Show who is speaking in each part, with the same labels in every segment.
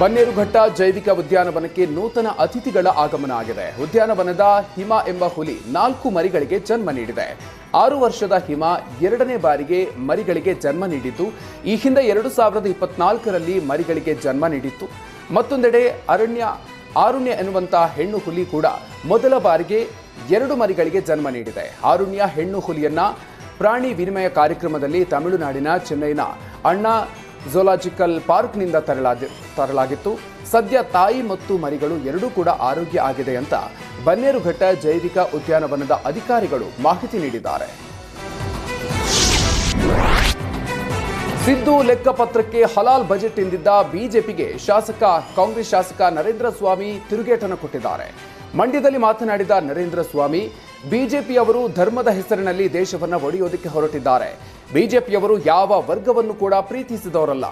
Speaker 1: ಬನ್ನೇರುಘಟ್ಟ ಜೈವಿಕ ಉದ್ಯಾನವನಕ್ಕೆ ನೂತನ ಅತಿಥಿಗಳ ಆಗಮನ ಆಗಿದೆ. ಉದ್ಯಾನವನದ ಹಿಮ ಎಂಬ ಹುಲಿ 4 ಮರಿಗಳಿಗೆ ಜನ್ಮ ನೀಡಿದೆ. 6 ವರ್ಷದ ಹಿಮ 2ನೇ ಬಾರಿಗೆ ಮರಿಗಳಿಗೆ ಜನ್ಮ ನೀಡಿದ್ದು, ಈ ಹಿಂದೆ 2024ರಲ್ಲಿ ಮರಿಗಳಿಗೆ ಜನ್ಮ ನೀಡಿತ್ತು. ಮತ್ತೊಂದೆಡೆ ಆರುಣ್ಯ ಎನ್ನುವಂತ ಹೆಣ್ಣು ಹುಲಿ ಕೂಡ ಮೊದಲ ಬಾರಿಗೆ 2 ಮರಿಗಳಿಗೆ ಜನ್ಮ ನೀಡಿದೆ. ಆರುಣ್ಯ ಹೆಣ್ಣು ಹುಲಿಯನ್ನ ಪ್ರಾಣಿ ವಿನಿಮಯ ಕಾರ್ಯಕ್ರಮದಲ್ಲಿ ತಮಿಳುನಾಡಿನ ಚೆನ್ನೈನ ಅಣ್ಣಾ ಝೂಲಾಜಿಕಲ್ ಪಾರ್ಕ್ನಿಂದ ತರಲಾಗಿತ್ತು. ಸದ್ಯ ತಾಯಿ ಮತ್ತು ಮರಿಗಳು ಎರಡೂ ಕೂಡ ಆರೋಗ್ಯ ಆಗಿದೆ ಅಂತ ಬನ್ನೇರುಘಟ್ಟ ಜೈವಿಕ ಉದ್ಯಾನವನದ ಅಧಿಕಾರಿಗಳು ಮಾಹಿತಿ ನೀಡಿದ್ದಾರೆ. ಸಿದ್ದು ಲೆಕ್ಕಪತ್ರಕ್ಕೆ ಹಲಾಲ್ ಬಜೆಟ್ ಎಂದಿದ್ದ ಬಿಜೆಪಿಗೆ ಕಾಂಗ್ರೆಸ್ ಶಾಸಕ ನರೇಂದ್ರ ಸ್ವಾಮಿ ತಿರುಗೇಟನ್ನು ಕೊಟ್ಟಿದ್ದಾರೆ. ಮಂಡ್ಯದಲ್ಲಿ ಮಾತನಾಡಿದ ನರೇಂದ್ರ ಸ್ವಾಮಿ, ಬಿಜೆಪಿಯವರು ಧರ್ಮದ ಹೆಸರಿನಲ್ಲಿ ದೇಶವನ್ನು ಒಡೆಯೋದಕ್ಕೆ ಹೊರಟಿದ್ದಾರೆ. ಬಿಜೆಪಿಯವರು ಯಾವ ವರ್ಗವನ್ನು ಕೂಡ ಪ್ರೀತಿಸಿದವರಲ್ಲ,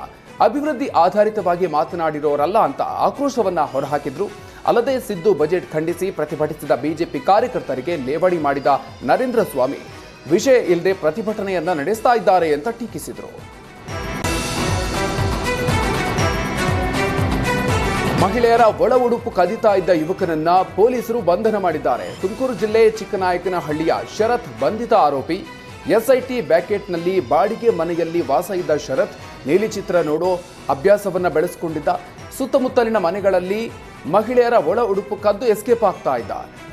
Speaker 1: ಅಭಿವೃದ್ಧಿ ಆಧಾರಿತವಾಗಿ ಮಾತನಾಡಿರೋರಲ್ಲ ಅಂತ ಆಕ್ರೋಶವನ್ನ ಹೊರಹಾಕಿದ್ರು. ಅಲ್ಲದೆ ಸಿದ್ದು ಬಜೆಟ್ ಖಂಡಿಸಿ ಪ್ರತಿಭಟಿಸಿದ ಬಿಜೆಪಿ ಕಾರ್ಯಕರ್ತರಿಗೆ ಲೇವಡಿ ಮಾಡಿದ ನರೇಂದ್ರ ಸ್ವಾಮಿ, ವಿಷಯ ಇಲ್ಲದೆ ಪ್ರತಿಭಟನೆಯನ್ನ ನಡೆಸ್ತಾ ಇದ್ದಾರೆ ಅಂತ ಟೀಕಿಸಿದರು. ಮಹಿಳೆಯರ ಒಳ ಉಡುಪು ಕದಿತಾ ಇದ್ದ ಯುವಕನನ್ನ ಪೊಲೀಸರು ಬಂಧನ ಮಾಡಿದ್ದಾರೆ. ತುಮಕೂರು ಜಿಲ್ಲೆ ಚಿಕ್ಕನಾಯಕನಹಳ್ಳಿಯ ಶರತ್ ಬಂಧಿತ ಆರೋಪಿ. ಎಸ್ಐಟಿ ಬ್ಯಾಕೆಟ್ನಲ್ಲಿ ಬಾಡಿಗೆ ಮನೆಯಲ್ಲಿ ವಾಸ ಇದ್ದ ಶರತ್ ನೀಲಿ ಚಿತ್ರ ನೋಡೋ ಅಭ್ಯಾಸವನ್ನ ಬೆಳೆಸಿಕೊಂಡಿದ್ದ. ಸುತ್ತಮುತ್ತಲಿನ ಮನೆಗಳಲ್ಲಿ ಮಹಿಳೆಯರ ಒಳ ಉಡುಪು ಕದ್ದು ಎಸ್ಕೇಪ್ ಆಗ್ತಾ ಇದ್ದ.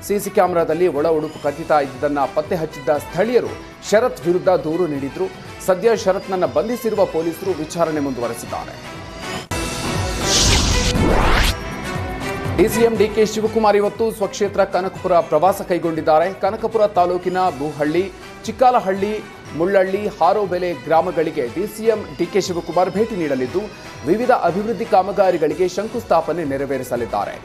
Speaker 1: ಸಿಸಿ ಕ್ಯಾಮೆರಾದಲ್ಲಿ ಒಳ ಉಡುಪು ಕದ್ದಿತಾ ಇದ್ದದನ್ನ ಪತ್ತೆ ಹಚ್ಚಿದ್ದ ಸ್ಥಳೀಯರು ಶರತ್ ವಿರುದ್ಧ ದೂರು ನೀಡಿದ್ರು. ಸದ್ಯ ಶರತ್ನನ್ನ ಬಂಧಿಸಿರುವ ಪೊಲೀಸರು ವಿಚಾರಣೆ ಮುಂದುವರೆಸಿದ್ದಾರೆ. ಡಿಸಿಎಂ ಡಿಕೆ ಶಿವಕುಮಾರ್ ಇವತ್ತು ಸ್ವಕ್ಷೇತ್ರ ಕನಕಪುರ ಪ್ರವಾಸ ಕೈಗೊಂಡಿದ್ದಾರೆ. ಕನಕಪುರ ತಾಲೂಕಿನ ಬೂಹಳ್ಳಿ, ಚಿಕ್ಕಾಲಹಳ್ಳಿ, ಮುಳ್ಳಳ್ಳಿ, ಹಾರೋಬೆಲೆ ಗ್ರಾಮಗಳಿಗೆ ಡಿಸಿಎಂ ಡಿಕೆ ಶಿವಕುಮಾರ್ ಭೇಟಿ ನೀಡಲಿದ್ದು, ವಿವಿಧ ಅಭಿವೃದ್ಧಿ ಕಾಮಗಾರಿಗಳಿಗೆ ಶಂಕುಸ್ಥಾಪನೆ ನೆರವೇರಿಸಲಿದ್ದಾರೆ.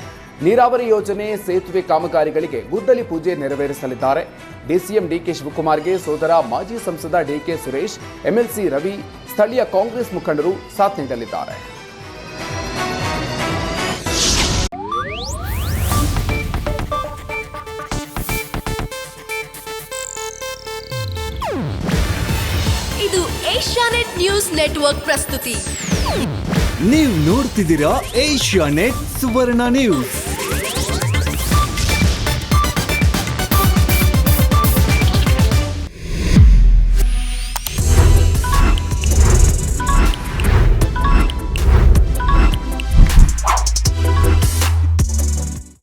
Speaker 1: ನೀರಾವರಿ ಯೋಜನೆ, ಸೇತುವೆ ಕಾಮಗಾರಿಗಳಿಗೆ ಗುದ್ದಲಿ ಪೂಜೆ ನೆರವೇರಿಸಲಿದ್ದಾರೆ. ಡಿಸಿಎಂ ಡಿಕೆ ಶಿವಕುಮಾರ್ಗೆ ಸೋದರ ಮಾಜಿ ಸಂಸದ ಡಿಕೆ ಸುರೇಶ್, ಎಂಎಲ್ಸಿ ರವಿ, ಸ್ಥಳೀಯ ಕಾಂಗ್ರೆಸ್ ಮುಖಂಡರು ಸಾಥ್ ನೀಡಲಿದ್ದಾರೆ.
Speaker 2: ಇದು ಏಷ್ಯಾನೆಟ್ ನ್ಯೂಸ್ ನೆಟ್ವರ್ಕ್ ಪ್ರಸ್ತುತಿ.
Speaker 3: ನೀವು ನೋಡ್ತಿದ್ದೀರಾ ಏಷ್ಯಾನೆಟ್ ಸುವರ್ಣ ನ್ಯೂಸ್.